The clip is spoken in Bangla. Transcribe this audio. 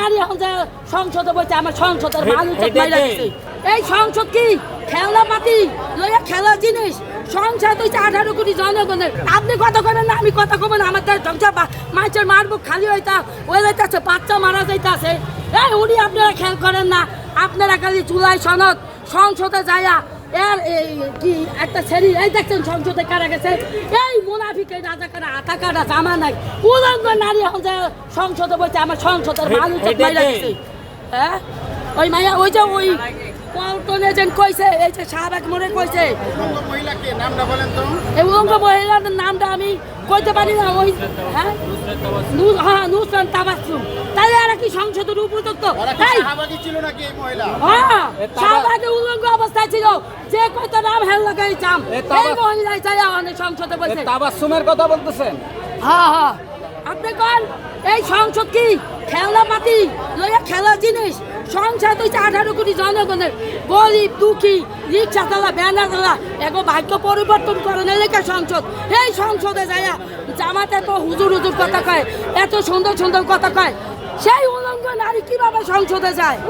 নারী এখন যে সংসদে বলছে আমার সংসদের মানুষ মাইরা দিছে। এই সংসদ কি খেলনা পাতি লইয়া খেলার জিনিস? সংসদ হচ্ছে 18 কোটি জনগণের। আপনি কথা কবেন না, আমি কথা কবেন, আমাদের ধ্বংসা মাছের মারবো খালি হইতা ওই যাইতেছে, বাচ্চা মারা যাইতেছে। এই উনি আপনারা খেয়াল করেন না, আপনারা খালি জুলাই সনদ সংসদে যাইয়া এর এই কি একটা ছেড়ি এই দেখছেন সংসদে কারা গেছে, এই মুনাফিকের রাজাকারা আতা কাটা জামা নাই উলঙ্গ নারী এখন যে সংসদে বলছে আমার সংসদের মানুষ মাইরা দিছে। হ্যাঁ ওই মাইয়া ওই যে ওই পল্টন এজেন্ট কইছে, এই যে শাহবাগ মোড়ে কইছে মহিলাকে নামটা বলেন তো। এই উলঙ্গ মহিলার নামটা আমি কইতে পারি না। ওই হ্যাঁ নুসরান তাবাসসুম, তাহলে আর কি সংসদের উপযুক্ত? শাহবাগী ছিল নাকি এই মহিলা? হ্যাঁ শাহবাগে উলঙ্গ অবস্থায় ছিল, যে কত নাম হেল লাগাই চাম এই মহিলাই চাই অনেক সংসদে বলছে। তাবাসসুমের কথা বলতেছেন? হ্যাঁ হ্যাঁ আপনি কোন এই সংসদ কি খেলনা পাতি লইয়া খেলার জিনিস? সংসদ হচ্ছে 18 কোটি জনগণের। গরিব দুঃখী রিক্সা চালা ব্যানার চালা এগো ভাগ্য পরিবর্তন করেন এলাকা সংসদ। এই সংসদে যাইয়া জামাতে তো হুজুর হুজুর কথা কয়, এত সুন্দর সুন্দর কথা কয়, সেই উলঙ্গ নারী কিভাবে সংসদে যায়?